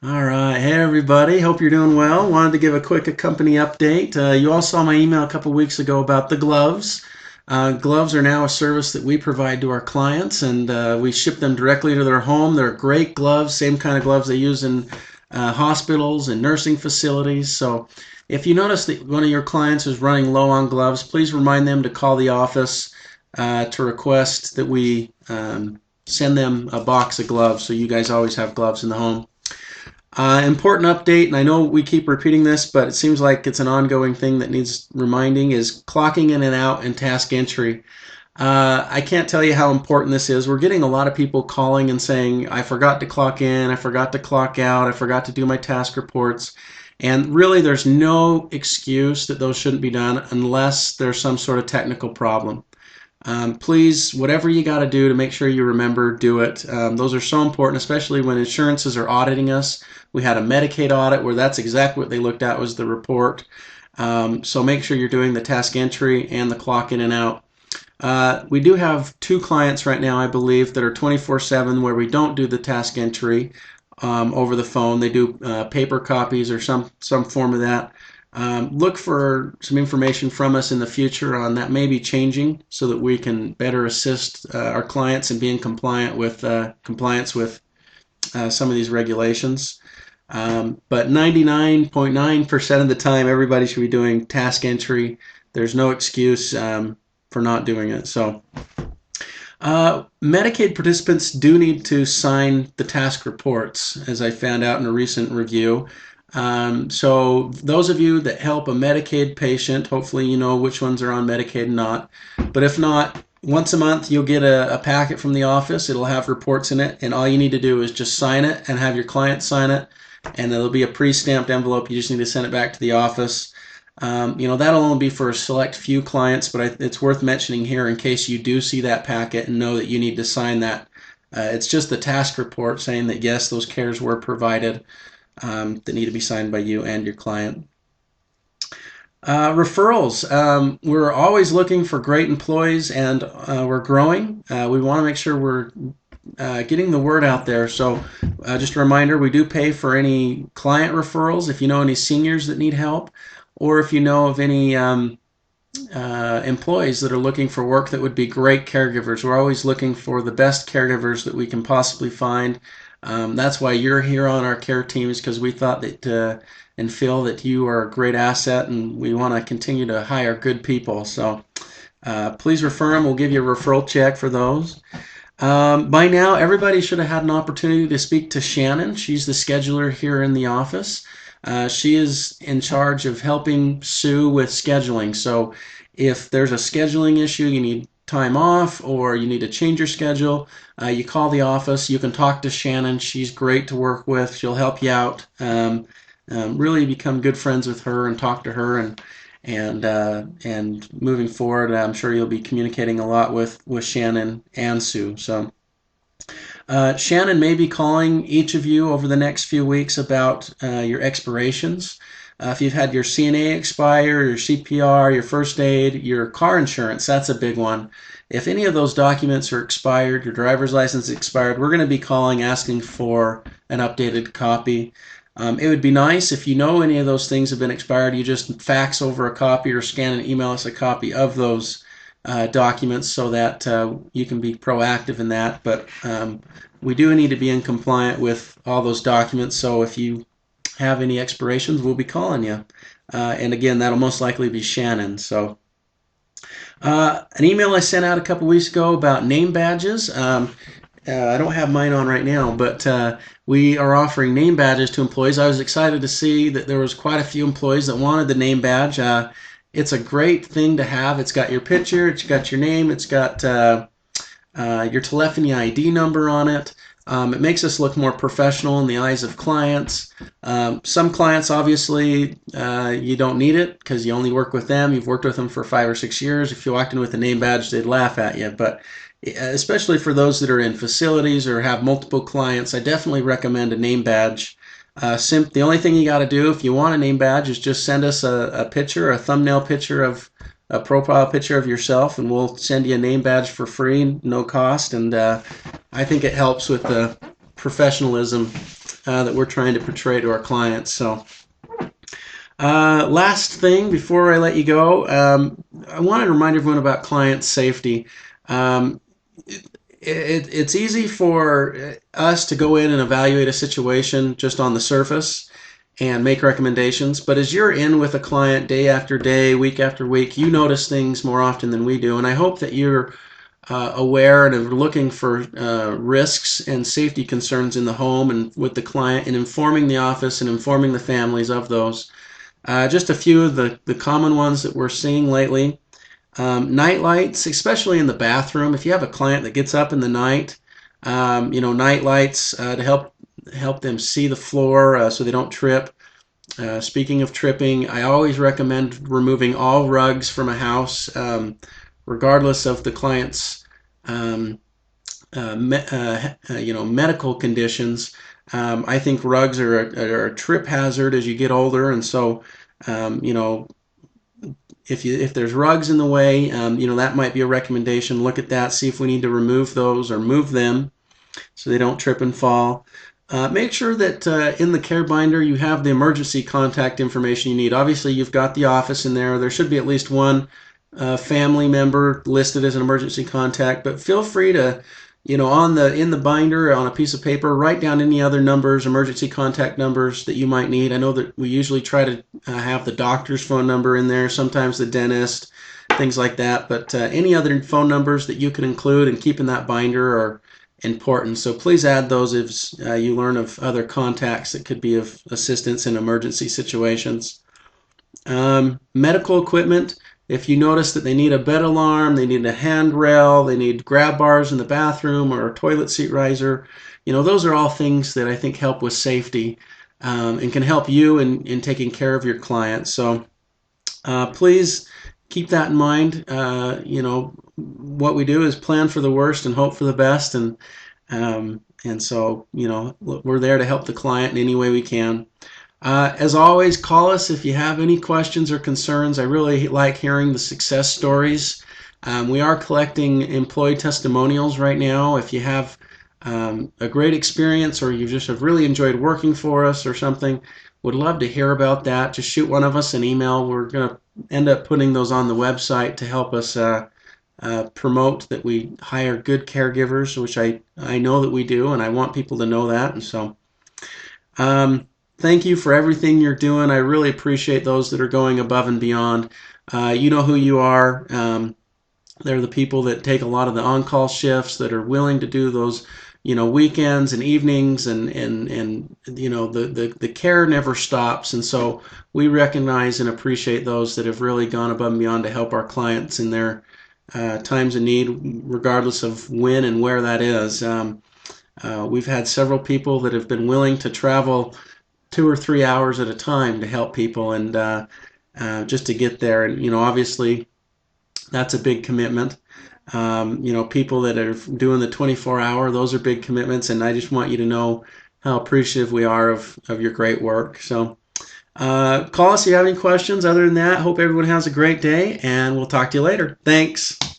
All right. Hey, everybody. Hope you're doing well. Wanted to give a quick company update. You all saw my email a couple weeks ago about the gloves. Gloves are now a service that we provide to our clients, and we ship them directly to their home. They're great gloves, same kind of gloves they use in hospitals and nursing facilities. So if you notice that one of your clients is running low on gloves, please remind them to call the office to request that we send them a box of gloves so you guys always have gloves in the home. Important update, and I know we keep repeating this, but it seems like it's an ongoing thing that needs reminding, is clocking in and out and task entry. I can't tell you how important this is. We're getting a lot of people calling and saying, I forgot to clock in, I forgot to clock out, I forgot to do my task reports. And really, there's no excuse that those shouldn't be done unless there's some sort of technical problem. Please, whatever you got to do to make sure you remember, do it. Those are so important, especially when insurances are auditing us. We had a Medicaid audit where that's exactly what they looked at was the report. So make sure you're doing the task entry and the clock in and out. We do have two clients right now, I believe, that are 24/7 where we don't do the task entry over the phone. They do paper copies or some form of that. Look for some information from us in the future on that may be changing so that we can better assist our clients in being compliance with some of these regulations. But 99.9% of the time, everybody should be doing task entry. There's no excuse for not doing it. So, Medicaid participants do need to sign the task reports, as I found out in a recent review. So those of you that help a Medicaid patient, hopefully you know which ones are on Medicaid and not. But if not, once a month you'll get a packet from the office. It'll have reports in it, and all you need to do is just sign it and have your client sign it, and there'll be a pre-stamped envelope. You just need to send it back to the office. That'll only be for a select few clients, but it's worth mentioning here in case you do see that packet and know that you need to sign that. It's just the task report saying that yes, those cares were provided, that need to be signed by you and your client. Referrals. We're always looking for great employees, and we're growing. We want to make sure we're getting the word out there. So just a reminder, we do pay for any client referrals if you know any seniors that need help, or if you know of any employees that are looking for work that would be great caregivers. We're always looking for the best caregivers that we can possibly find. That's why you're here on our care teams, because we thought that and feel that you are a great asset, and we want to continue to hire good people. So please refer them. We'll give you a referral check for those. By now, everybody should have had an opportunity to speak to Shannon. She's the scheduler here in the office. She is in charge of helping Sue with scheduling. So if there's a scheduling issue, you need time off or you need to change your schedule, you call the office. You can talk to Shannon. She's great to work with. She'll help you out. Really become good friends with her and talk to her, and moving forward, I'm sure you'll be communicating a lot with Shannon and Sue. So Shannon may be calling each of you over the next few weeks about your expirations. If you've had your CNA expire, your CPR, your first aid, your car insurance, that's a big one. If any of those documents are expired, your driver's license is expired, we're going to be calling asking for an updated copy. It would be nice if you know any of those things have been expired, you just fax over a copy or scan and email us a copy of those documents so that you can be proactive in that. But we do need to be in compliant with all those documents, so if you have any expirations, we'll be calling you. And again, that'll most likely be Shannon. So an email I sent out a couple weeks ago about name badges. I don't have mine on right now, but we are offering name badges to employees. I was excited to see that there was quite a few employees that wanted the name badge. It's a great thing to have. It's got your picture, it's got your name, it's got your telephony ID number on it. It makes us look more professional in the eyes of clients. Some clients, obviously, you don't need it because you only work with them. You've worked with them for 5 or 6 years. If you walked in with a name badge, they'd laugh at you. But especially for those that are in facilities or have multiple clients, I definitely recommend a name badge. The only thing you got to do if you want a name badge is just send us a picture, a thumbnail picture of a profile picture of yourself, and we'll send you a name badge for free, no cost. And I think it helps with the professionalism that we're trying to portray to our clients. So last thing before I let you go, I wanted to remind everyone about client safety. Um, it's easy for us to go in and evaluate a situation just on the surface and make recommendations. But as you're in with a client day after day, week after week, you notice things more often than we do. And I hope that you're aware and are looking for risks and safety concerns in the home and with the client, and informing the office and informing the families of those. Just a few of the common ones that we're seeing lately. Night lights, especially in the bathroom. If you have a client that gets up in the night, night lights to help them see the floor so they don't trip. Speaking of tripping, I always recommend removing all rugs from a house, regardless of the client's um, medical conditions. I think rugs are a trip hazard as you get older, and so if there's rugs in the way, that might be a recommendation. Look at that, see if we need to remove those or move them so they don't trip and fall. Make sure that in the care binder you have the emergency contact information you need. Obviously, you've got the office in there. There should be at least one family member listed as an emergency contact, but feel free to, in the binder on a piece of paper, write down any other numbers, emergency contact numbers that you might need. I know that we usually try to have the doctor's phone number in there, sometimes the dentist, things like that, but any other phone numbers that you can include and keep in that binder are important. So please add those if you learn of other contacts that could be of assistance in emergency situations. Medical equipment. If you notice that they need a bed alarm, they need a handrail, they need grab bars in the bathroom or a toilet seat riser, those are all things that I think help with safety and can help you in taking care of your clients. So please keep that in mind. What we do is plan for the worst and hope for the best, and so we're there to help the client in any way we can. As always, call us if you have any questions or concerns. I really like hearing the success stories. We are collecting employee testimonials right now. If you have a great experience or you just have really enjoyed working for us or something, would love to hear about that. Just shoot one of us an email. We're going to end up putting those on the website to help us promote that we hire good caregivers, which I know that we do, and I want people to know that. And so thank you for everything you're doing. I really appreciate those that are going above and beyond. You know who you are. They're the people that take a lot of the on-call shifts, that are willing to do those weekends and evenings, and the care never stops. And so we recognize and appreciate those that have really gone above and beyond to help our clients in their times of need, regardless of when and where that is. We've had several people that have been willing to travel 2 or 3 hours at a time to help people, and just to get there. And obviously that's a big commitment. People that are doing the 24-hour, those are big commitments, and I just want you to know how appreciative we are of your great work. So call us if you have any questions. Other than that, hope everyone has a great day, and we'll talk to you later. Thanks.